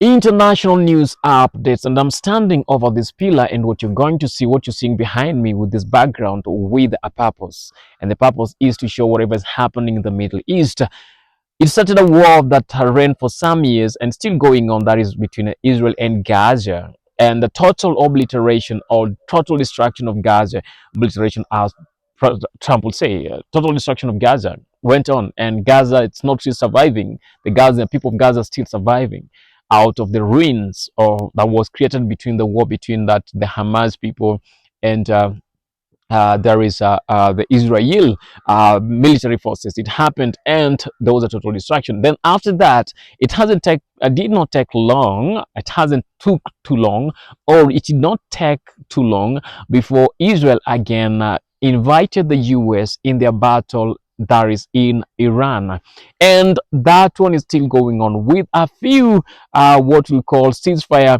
International news updates, and I'm standing over this pillar, and what you're going to see, what you're seeing behind me with this background, with a purpose. And the purpose is to show whatever is happening in the Middle East. It started a war that ran for some years and still going on, that is between Israel and Gaza. And the total obliteration or total destruction of Gaza, obliteration as Trump would say, total destruction of Gaza went on, and Gaza, it's not still surviving. The Gaza people of Gaza are still surviving out of the ruins or that was created between the war between the Hamas people and there is the Israel military forces. It happened, and there was a total destruction. Then after that, did not take long. It hasn't took too long, or it did not take too long before Israel again invited the U.S. in their battle that is in Iran, and that one is still going on with a few what we call ceasefire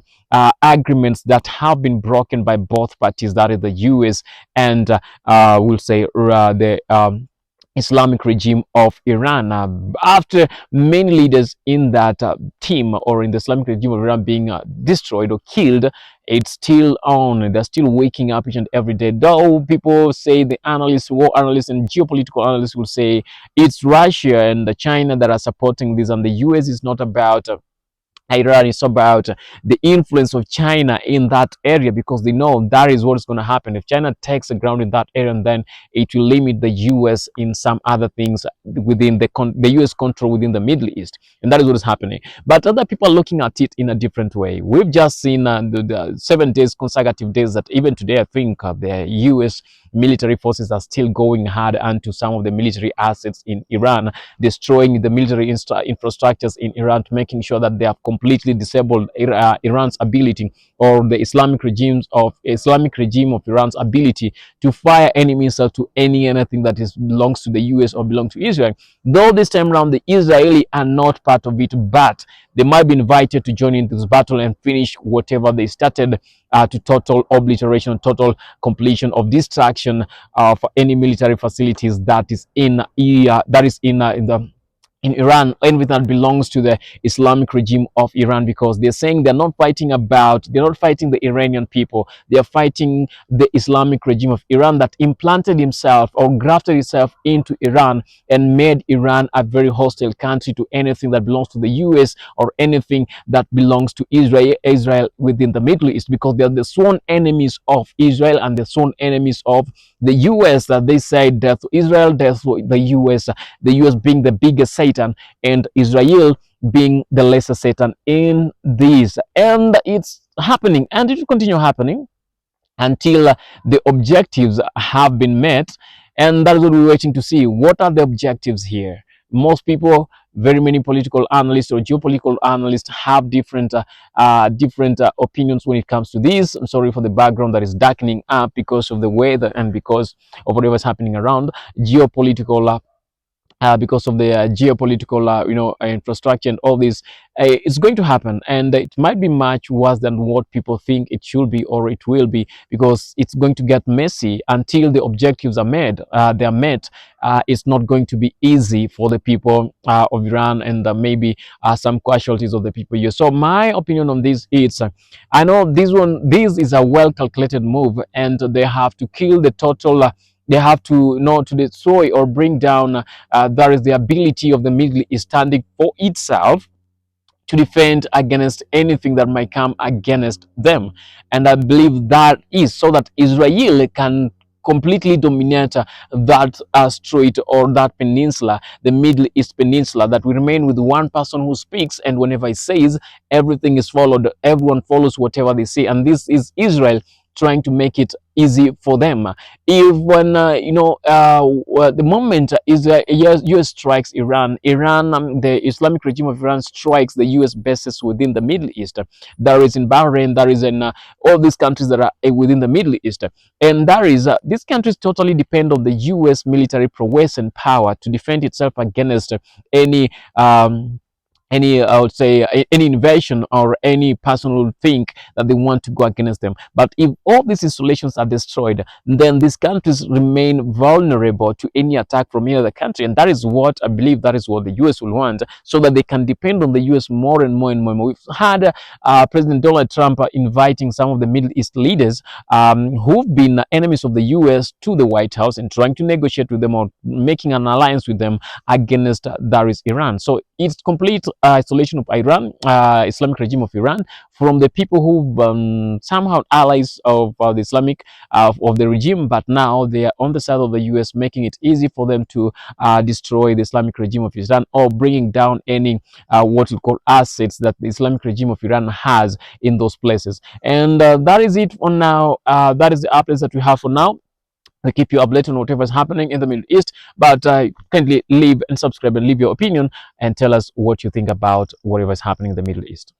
agreements that have been broken by both parties, that is the U.S. and we'll say the Islamic regime of Iran. After many leaders in that team or in the Islamic regime of Iran being destroyed or killed, it's still on. They're still waking up each and every day. Though people say, the analysts, war analysts, and geopolitical analysts will say it's Russia and China that are supporting this, and the US is not about Iran, is about the influence of China in that area, because they know that is what is going to happen. If China takes the ground in that area, and then it will limit the US in some other things within the US control within the Middle East. And that is what is happening. But other people are looking at it in a different way. We've just seen the 7 days, consecutive days, that even today, I think the US military forces are still going hard onto some of the military assets in Iran, destroying the military infrastructures in Iran, to making sure that they have completely disabled Iran's ability, or the Islamic regime of Iran's ability to fire any missile to anything that belongs to the US or belongs to Israel. Though this time around the Israeli are not part of it, but they might be invited to join in this battle and finish whatever they started, to total obliteration, total completion of destruction of any military facilities that is in Iran, everything that belongs to the Islamic regime of Iran, because they're saying they're not fighting the Iranian people. They are fighting the Islamic regime of Iran that implanted himself or grafted itself into Iran and made Iran a very hostile country to anything that belongs to the US or anything that belongs to Israel within the Middle East, because they are the sworn enemies of Israel and the sworn enemies of the US, that they say death to Israel, death to the US being the biggest Satan and Israel being the lesser Satan in this. And it's happening, and it will continue happening until the objectives have been met. And that's what we're waiting to see. What are the objectives here? Most people, very many political analysts or geopolitical analysts, have different opinions when it comes to this. I'm sorry for the background that is darkening up because of the weather and because of whatever's happening around geopolitical because of the geopolitical infrastructure and all this. It's going to happen, and it might be much worse than what people think it should be or it will be, because it's going to get messy until the objectives are met. They are met. It's not going to be easy for the people of Iran, and maybe some casualties of the people here. So my opinion on this is, I know this is a well calculated move, and they have to kill the total they have to to destroy or bring down that is the ability of the Middle East standing for itself to defend against anything that might come against them. And I believe that is so that Israel can completely dominate that strait or that peninsula, the Middle East peninsula, that we remain with one person who speaks, and whenever he says, everything is followed, everyone follows whatever they say. And this is Israel trying to make it easy for them. If when the moment US strikes Iran, the Islamic regime of Iran strikes the US bases within the Middle East. There is in Bahrain, there is in all these countries that are within the Middle East, and there is these countries totally depend on the US military prowess and power to defend itself against any any, I would say, any invasion or any personal thing that they want to go against them. But if all these installations are destroyed, then these countries remain vulnerable to any attack from any other country. And that is what I believe, that is what the US will want, so that they can depend on the US more and more and more and more. We've had President Donald Trump inviting some of the Middle East leaders who've been enemies of the US to the White House and trying to negotiate with them or making an alliance with them against that is Iran. So it's complete isolation of Iran, Islamic regime of Iran, from the people who somehow allies of the Islamic of the regime, but now they are on the side of the US, making it easy for them to destroy the Islamic regime of Iran or bringing down any what we call assets that the Islamic regime of Iran has in those places. And that is it for now. That is the updates that we have for now. I keep you updated on whatever is happening in the Middle East. But kindly leave and subscribe and leave your opinion and tell us what you think about whatever is happening in the Middle East.